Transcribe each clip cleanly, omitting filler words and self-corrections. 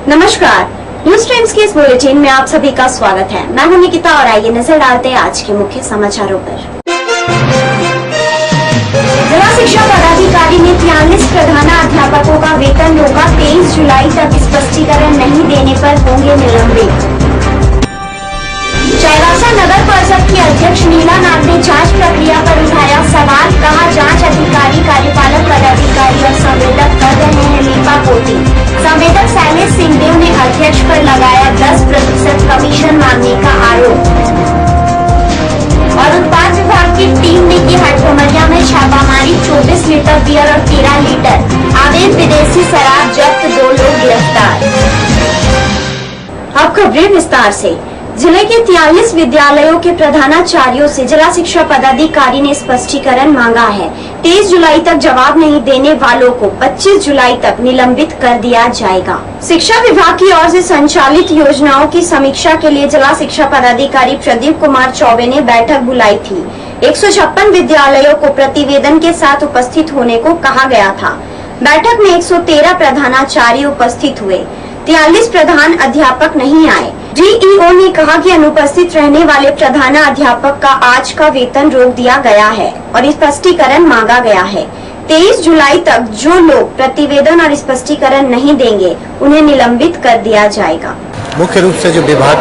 नमस्कार, news times के इस बुलेटिन में आप सभी का स्वागत है। मैं हूं निकिता और आइए नजर डालते हैं आज के मुख्य समाचारों पर। जिला शिक्षा पदाधिकारी ने 43 प्रधानाध्यापकों का वेतन रोका। 23 जुलाई तक स्पष्टीकरण नहीं देने पर होंगे निलंबित। चाईबासा नगर परिषद की अध्यक्ष नीला नाग ने जांच प्रक्रिया पर उठाया सवाल। कहा, जांच अधिकारी, कार्यपालक पदाधिकारी और संवेदक कर रहे हैं लीपापोती। संवेदक शैलेश सिंहदेव ने अध्यक्ष पर लगाया 10% कमीशन मांगने का आरोप। और उत्पाद विभाग की टीम ने की हटकमरिया में छापामारी। 24 लीटर बियर और 13 लीटर अवैध विदेशी शराब जब्त, 2 लोग गिरफ्तार। अब खबरें विस्तार से। जिले के 43 विद्यालयों के प्रधानाचार्यों से जिला शिक्षा पदाधिकारी ने स्पष्टीकरण मांगा है। 23 जुलाई तक जवाब नहीं देने वालों को 25 जुलाई तक निलंबित कर दिया जाएगा। शिक्षा विभाग की ओर से संचालित योजनाओं की समीक्षा के लिए जिला शिक्षा पदाधिकारी प्रदीप कुमार चौबे ने बैठक बुलाई थी। 156 विद्यालयों को प्रतिवेदन के साथ उपस्थित होने को कहा गया था। बैठक में 113 प्रधानाचार्य उपस्थित हुए। 43 प्रधान अध्यापक नहीं आए। डीईओ ने कहा कि अनुपस्थित रहने वाले प्रधानाध्यापक का आज का वेतन रोक दिया गया है और स्पष्टीकरण मांगा गया है। 23 जुलाई तक जो लोग प्रतिवेदन और स्पष्टीकरण नहीं देंगे उन्हें निलंबित कर दिया जाएगा। मुख्य रूप से जो विभाग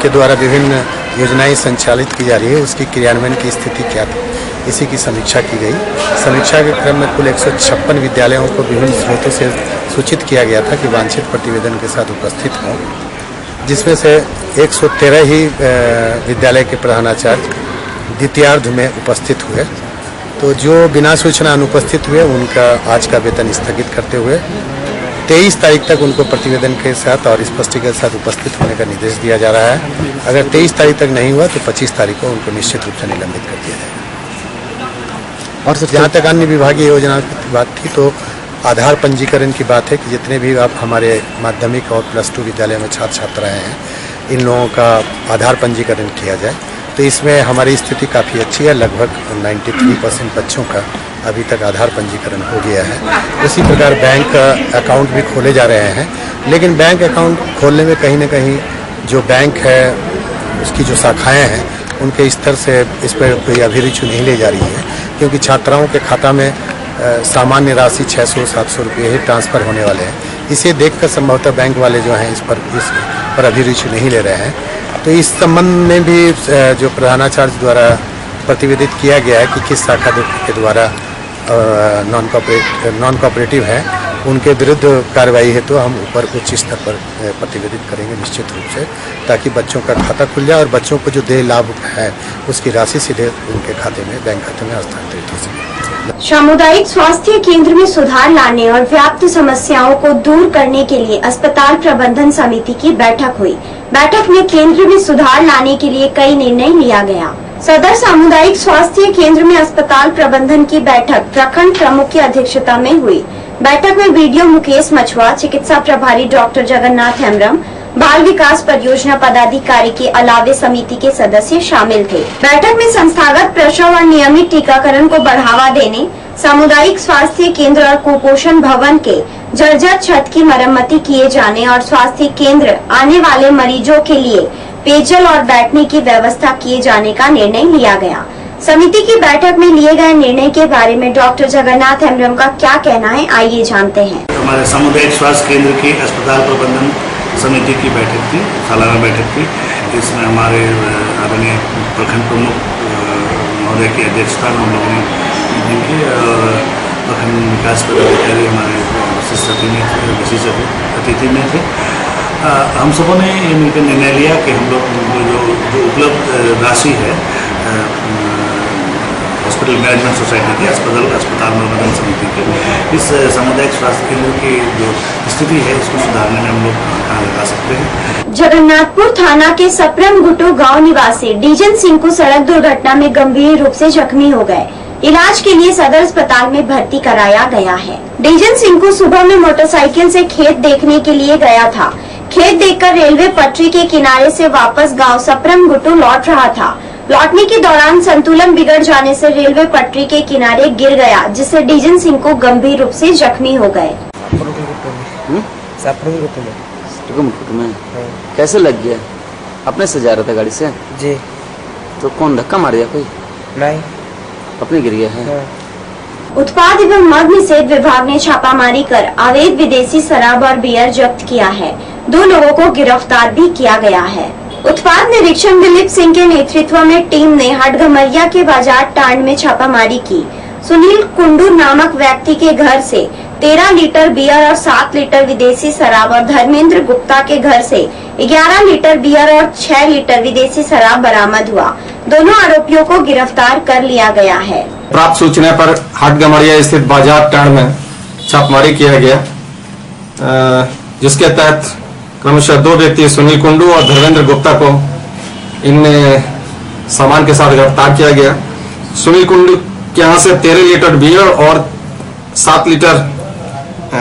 के द्वारा विभिन्न योजनाएं संचालित की जा रही है उसकी क्रियान्वयन की स्थिति क्या थी, इसी की समीक्षा की गई। समीक्षा के क्रम में कुल 156 विद्यालयों को विभिन्न स्रोतों से सूचित किया गया था कि वांछित प्रतिवेदन के साथ उपस्थित हों, जिसमें से 113 ही विद्यालय के प्रधानाचार्य द्वितीयार्ध में उपस्थित हुए। तो जो बिना सूचना अनुपस्थित हुए उनका आज का वेतन स्थगित करते हुए 23 तारीख तक उनको प्रतिवेदन के साथ और स्पष्टीकरण के साथ उपस्थित होने का निर्देश दिया जा रहा है। अगर 23 तारीख तक नहीं हुआ तो 25 तारीख को उनको निश्चित रूप से निलंबित कर दिया जाएगा। और जहाँ तक अन्य विभागीय योजना की बात थी तो आधार पंजीकरण की बात है कि जितने भी आप हमारे माध्यमिक और +2 विद्यालय में छात्र छात्राएँ हैं, इन लोगों का आधार पंजीकरण किया जाए। तो इसमें हमारी स्थिति काफ़ी अच्छी है। लगभग 93% बच्चों का अभी तक आधार पंजीकरण हो गया है। उसी प्रकार बैंक अकाउंट भी खोले जा रहे हैं, लेकिन बैंक अकाउंट खोलने में कहीं न कहीं जो बैंक है उसकी जो शाखाएँ हैं उनके स्तर से इस पर कोई अभिरुचि नहीं ले जा रही है, क्योंकि छात्राओं के खाता में सामान्य राशि 600-700 रुपये ही ट्रांसफ़र होने वाले हैं। इसे देखकर संभवतः बैंक वाले जो हैं इस पर अभिरुचि नहीं ले रहे हैं। तो इस संबंध में भी जो प्रधानाचार्य द्वारा प्रतिवेदित किया गया है कि किस शाखा के द्वारा नॉन कोऑपरेटिव है उनके विरुद्ध कार्रवाई है, तो हम ऊपर उच्च स्तर पर प्रतिवेदित करेंगे निश्चित रूप से, ताकि बच्चों का खाता खुल जाए और बच्चों को जो देय लाभ है उसकी राशि सीधे उनके खाते में, बैंक खाते में हस्तांतरित हो सके। सामुदायिक स्वास्थ्य केंद्र में सुधार लाने और व्याप्त समस्याओं को दूर करने के लिए अस्पताल प्रबंधन समिति की बैठक हुई। बैठक में केंद्र में सुधार लाने के लिए कई निर्णय लिया गया। सदर सामुदायिक स्वास्थ्य केंद्र में अस्पताल प्रबंधन की बैठक प्रखंड प्रमुख की अध्यक्षता में हुई। बैठक में बीडीओ मुकेश मछुआ, चिकित्सा प्रभारी डॉक्टर जगन्नाथ हेम्ब्रम, बाल विकास परियोजना पदाधिकारी के अलावे समिति के सदस्य शामिल थे। बैठक में संस्थागत प्रसव और नियमित टीकाकरण को बढ़ावा देने, सामुदायिक स्वास्थ्य केंद्र और कुपोषण भवन के जर्जर छत की मरम्मती किए जाने और स्वास्थ्य केंद्र आने वाले मरीजों के लिए पेयजल और बैठने की व्यवस्था किए जाने का निर्णय लिया गया। समिति की बैठक में लिए गए निर्णय के बारे में डॉक्टर जगन्नाथ हेम्ब्रम का क्या कहना है, आइए जानते हैं। हमारे सामुदायिक स्वास्थ्य केंद्र की अस्पताल प्रबंधन समिति की बैठक थी, सालाना बैठक थी। इसमें हमारे आदरणीय प्रखंड प्रमुख महोदय की अध्यक्षता में हम लोगों ने की और प्रखंड विकास पदाधिकारी हमारे विशेष अतिथि में थे। हम सबों ने ये मिलकर निर्णय लिया कि हम लोग जो उपलब्ध राशि है हॉस्पिटल मैनेजमेंट सोसाइटी की अस्पताल प्रबंधन समिति की, इस सामुदायिक स्वास्थ्य केंद्र की जो स्थिति है इसको सुधारने में हम लोग काम लगा सकते हैं। जगन्नाथपुर थाना के सप्रम गुटू गांव निवासी डीजन सिंह को सड़क दुर्घटना में गंभीर रूप से जख्मी हो गए। इलाज के लिए सदर अस्पताल में भर्ती कराया गया है। डीजन सिंह को सुबह में मोटरसाइकिल से खेत देखने के लिए गया था। खेत देखकर रेलवे पटरी के किनारे से वापस गांव सप्रम गुटू लौट रहा था। लौटने के दौरान संतुलन बिगड़ जाने से रेलवे पटरी के किनारे गिर गया, जिससे डीजन सिंह को गंभीर रूप से जख्मी हो गए। टुकुम में कैसे लग गया? अपने से जा रहा था गाड़ी से? जी। तो कौन धक्का मार दिया? कोई नहीं, अपने गिर गया है। उत्पाद एवं मद्य निषेध विभाग ने छापामारी कर अवैध विदेशी शराब और बियर जब्त किया है। 2 लोगों को गिरफ्तार भी किया गया है। उत्पाद निरीक्षक दिलीप सिंह के नेतृत्व में टीम ने हटगमरिया के बाजार टांड में छापामारी की। सुनील कुंडू नामक व्यक्ति के घर से 13 लीटर बियर और 7 लीटर विदेशी शराब और धर्मेंद्र गुप्ता के घर से 11 लीटर बियर और 6 लीटर विदेशी शराब बरामद हुआ। दोनों आरोपियों को गिरफ्तार कर लिया गया है। प्राप्त सूचना पर हटगमरिया स्थित बाजार टांड में छापेमारी किया गया, जिसके तहत क्रमशः 2 व्यक्ति सुनील कुंडू और धर्मेंद्र गुप्ता को इन सामान के साथ गिरफ्तार किया गया। सुनील कुंडू के यहाँ से 13 लीटर बियर और 7 लीटर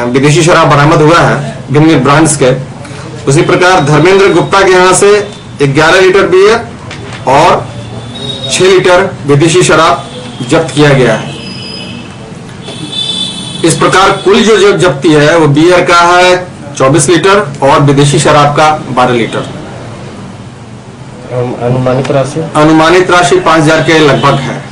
विदेशी शराब बरामद हुआ है भिन्न ब्रांड्स के। उसी प्रकार धर्मेंद्र गुप्ता के यहाँ से 11 लीटर बियर और 6 लीटर विदेशी शराब जब्त किया गया है। इस प्रकार कुल जो जब्ती है वो बियर का है 24 लीटर और विदेशी शराब का 12 लीटर। अनुमानित राशि 5,000 के लगभग है।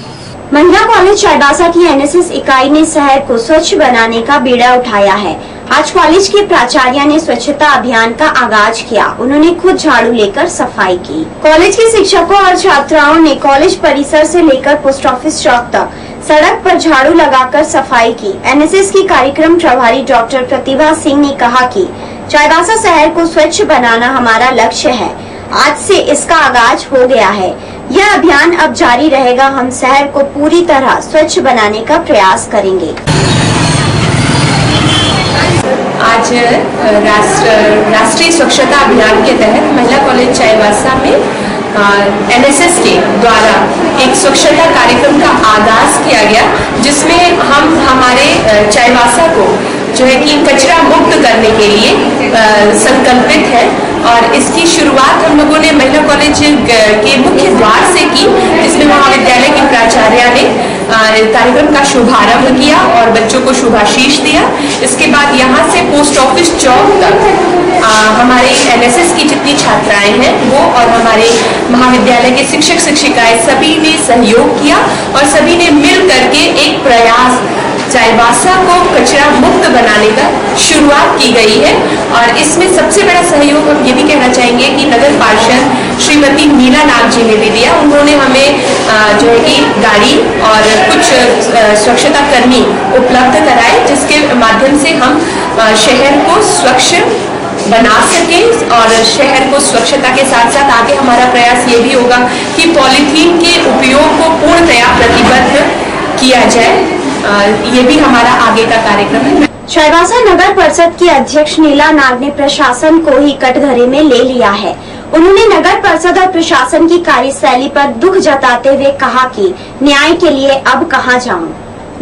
महिला कॉलेज चाईबासा की एनएसएस इकाई ने शहर को स्वच्छ बनाने का बीड़ा उठाया है। आज कॉलेज के प्राचार्य ने स्वच्छता अभियान का आगाज किया। उन्होंने खुद झाड़ू लेकर सफाई की। कॉलेज के शिक्षकों और छात्राओं ने कॉलेज परिसर से लेकर पोस्ट ऑफिस चौक तक सड़क पर झाड़ू लगाकर सफाई की। एनएसएस की कार्यक्रम प्रभारी डॉक्टर प्रतिभा सिंह ने कहा कि चाईबासा शहर को स्वच्छ बनाना हमारा लक्ष्य है। आज से इसका आगाज हो गया है। यह अभियान अब जारी रहेगा। हम शहर को पूरी तरह स्वच्छ बनाने का प्रयास करेंगे। आज राष्ट्रीय स्वच्छता अभियान के तहत महिला कॉलेज चाईबासा में एनएसएस के द्वारा एक स्वच्छता कार्यक्रम का आगाज किया गया, जिसमें हम हमारे चाईबासा को जो है कि कचरा मुक्त करने के लिए संकल्पित है। और इसकी शुरुआत हम लोगों ने महिला कॉलेज के मुख्य द्वार से की, जिसमें महाविद्यालय के प्राचार्य ने कार्यक्रम का शुभारंभ किया और बच्चों को शुभाशीष दिया। इसके बाद यहाँ से पोस्ट ऑफिस चौक तक हमारे एनएसएस की जितनी छात्राएं हैं वो और हमारे महाविद्यालय के शिक्षक शिक्षिकाएं सभी ने सहयोग किया और सभी ने मिल करके एक प्रयास चाईबासा को कचरा मुक्त बनाने का शुरुआत की गई है। और इसमें सबसे बड़ा सहयोग हम ये भी कहना चाहेंगे कि नगर पार्षद श्रीमती मीना नाग जी ने भी दिया। उन्होंने हमें जो है कि गाड़ी और कुछ स्वच्छता कर्मी उपलब्ध कराए, जिसके माध्यम से हम शहर को स्वच्छ बना सके। और शहर को स्वच्छता के साथ साथ आगे हमारा प्रयास ये भी होगा कि पॉलीथीन के उपयोग को पूर्णतया प्रतिबद्ध किया जाए। ये भी हमारा आगे का कार्यक्रम है। चाईबासा नगर परिषद की अध्यक्ष नीला नाग ने प्रशासन को ही कटघरे में ले लिया है। उन्होंने नगर परिषद और प्रशासन की कार्यशैली पर दुख जताते हुए कहा कि न्याय के लिए अब कहां जाऊं।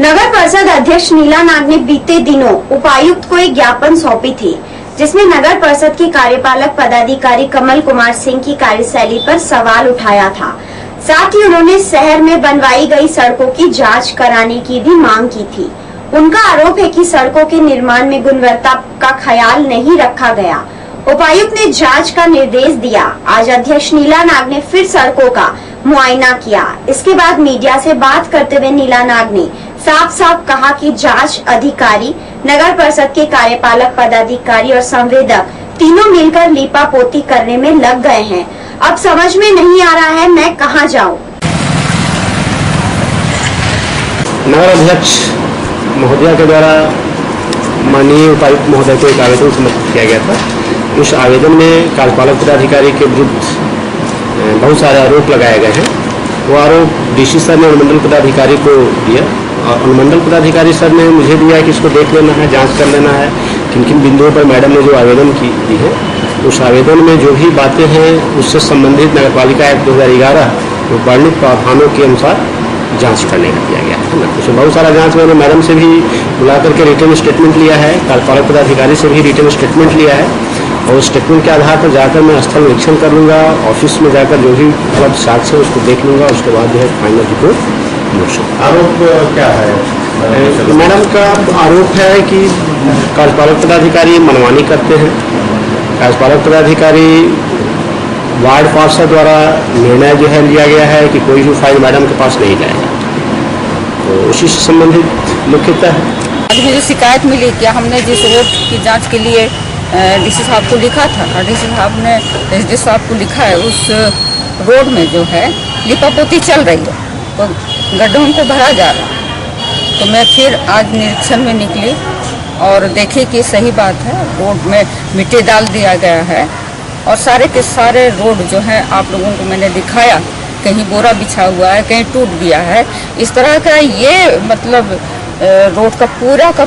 नगर परिषद अध्यक्ष नीला नाग ने बीते दिनों उपायुक्त को एक ज्ञापन सौंपी थी, जिसमें नगर परिषद के कार्यपालक पदाधिकारी कमल कुमार सिंह की कार्यशैली पर सवाल उठाया था। साथ ही उन्होंने शहर में बनवाई गई सड़कों की जांच कराने की भी मांग की थी। उनका आरोप है कि सड़कों के निर्माण में गुणवत्ता का ख्याल नहीं रखा गया। उपायुक्त ने जांच का निर्देश दिया। आज अध्यक्ष नीला नाग ने फिर सड़कों का मुआयना किया। इसके बाद मीडिया से बात करते हुए नीला नाग ने साफ साफ कहा कि जांच अधिकारी, नगर परिषद के कार्यपालक पदाधिकारी और संवेदक तीनों मिलकर लीपापोती करने में लग गए हैं। अब समझ में नहीं आ रहा है मैं कहां जाऊं। नगर अध्यक्ष महोदया के द्वारा माननीय उपायुक्त महोदय को एक आवेदन समर्पित किया गया था। उस आवेदन में कार्यपालक पदाधिकारी के विरुद्ध बहुत सारे आरोप लगाए गए हैं। वो आरोप डीसी सर ने अनुमंडल पदाधिकारी को दिया और अनुमंडल पदाधिकारी सर ने मुझे दिया कि इसको देख लेना है, जांच कर लेना है किन किन बिंदुओं पर मैडम ने जो आवेदन दी है, उस आवेदन में जो भी बातें हैं उससे संबंधित नगरपालिका एक्ट 2011 वो वर्णित प्रावधानों के अनुसार जांच करने का दिया गया है ना। उसमें बहुत सारा जांच मैंने मैडम से भी बुला करके रिटर्न स्टेटमेंट लिया है, कार्यपालक पदाधिकारी से भी रिटर्न स्टेटमेंट लिया है और उस स्टेटमेंट के आधार पर जाकर मैं स्थल निरीक्षण कर लूँगा, ऑफिस में जाकर जो भी उपलब्ध साक्ष्य है उसको देख लूँगा। उसके बाद जो है फाइनल रिपोर्ट मिल सकता। आरोप क्या है? मैडम का आरोप है कि कार्यपालक पदाधिकारी मनमानी करते हैं, कार्यपालक पदाधिकारी वार्ड पार्षद द्वारा निर्णय जो है लिया गया है कि कोई भी फाइल मैडम के पास नहीं लाएगा, तो उसी से संबंधित मुख्यतः आज मुझे शिकायत मिली कि हमने जिस रोड की जांच के लिए डीसी साहब को लिखा था, डीसी साहब ने एसडी साहब को लिखा है, उस रोड में जो है लिपापोती चल रही है, तो गड्ढों को भरा जा रहा है। तो मैं फिर आज निरीक्षण में निकली और देखी कि सही बात है, रोड में मिट्टी डाल दिया गया है और सारे के सारे रोड जो है आप लोगों को मैंने दिखाया, कहीं बोरा बिछा हुआ है, कहीं टूट गया है। इस तरह का ये मतलब रोड का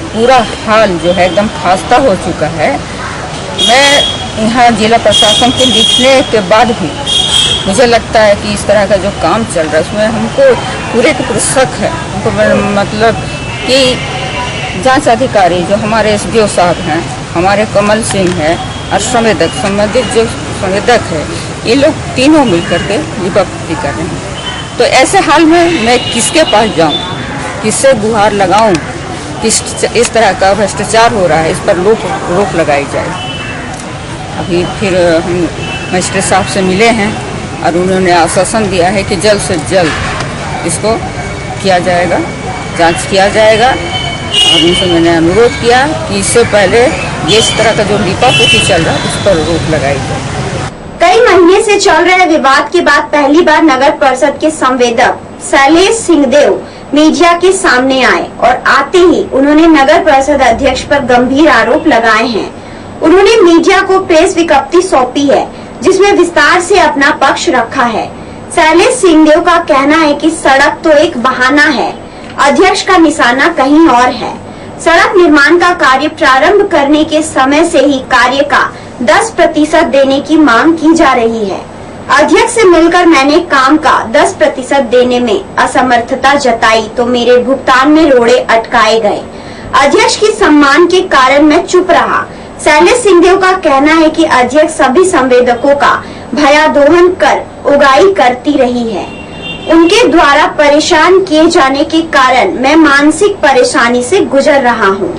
पूरा हाल जो है एकदम खस्ता हो चुका है। मैं यहाँ जिला प्रशासन को लिखने के बाद भी मुझे लगता है कि इस तरह का जो काम चल रहा है उसमें हमको पूरे के पूरे शक है। हमको मतलब कि जांच अधिकारी जो हमारे एसडीओ साहब हैं, हमारे कमल सिंह है और संबंधित जो संवेदक है, ये लोग तीनों मिलकर के लिपापोती कर रहे हैं। तो ऐसे हाल में मैं किसके पास जाऊं, किससे गुहार लगाऊं, इस तरह का भ्रष्टाचार हो रहा है, इस पर रोक लगाई जाए। अभी फिर हम मजिस्ट्रेट साहब से मिले हैं और उन्होंने आश्वासन दिया है कि जल्द से जल्द इसको किया जाएगा, जांच किया जाएगा। और उनसे मैंने अनुरोध किया कि इससे पहले ये इस तरह का जो लिपापोती चल रहा है उस पर रोक लगाई जाए। कई महीने से चल रहे विवाद के बाद पहली बार नगर परिषद के संवेदक शैलेश सिंहदेव मीडिया के सामने आए और आते ही उन्होंने नगर परिषद अध्यक्ष पर गंभीर आरोप लगाए हैं। उन्होंने मीडिया को प्रेस विज्ञप्ति सौंपी है जिसमें विस्तार से अपना पक्ष रखा है। शैलेश सिंहदेव का कहना है कि सड़क तो एक बहाना है, अध्यक्ष का निशाना कहीं और है। सड़क निर्माण का कार्य प्रारंभ करने के समय से ही कार्य का 10% देने की मांग की जा रही है। अध्यक्ष से मिलकर मैंने काम का 10% देने में असमर्थता जताई तो मेरे भुगतान में रोड़े अटकाए गए। अध्यक्ष की सम्मान के कारण मैं चुप रहा। शैलेश सिंहदेव का कहना है कि अध्यक्ष सभी संवेदकों का भयादोहन कर उगाई करती रही है। उनके द्वारा परेशान किए जाने के कारण मैं मानसिक परेशानी से गुजर रहा हूँ।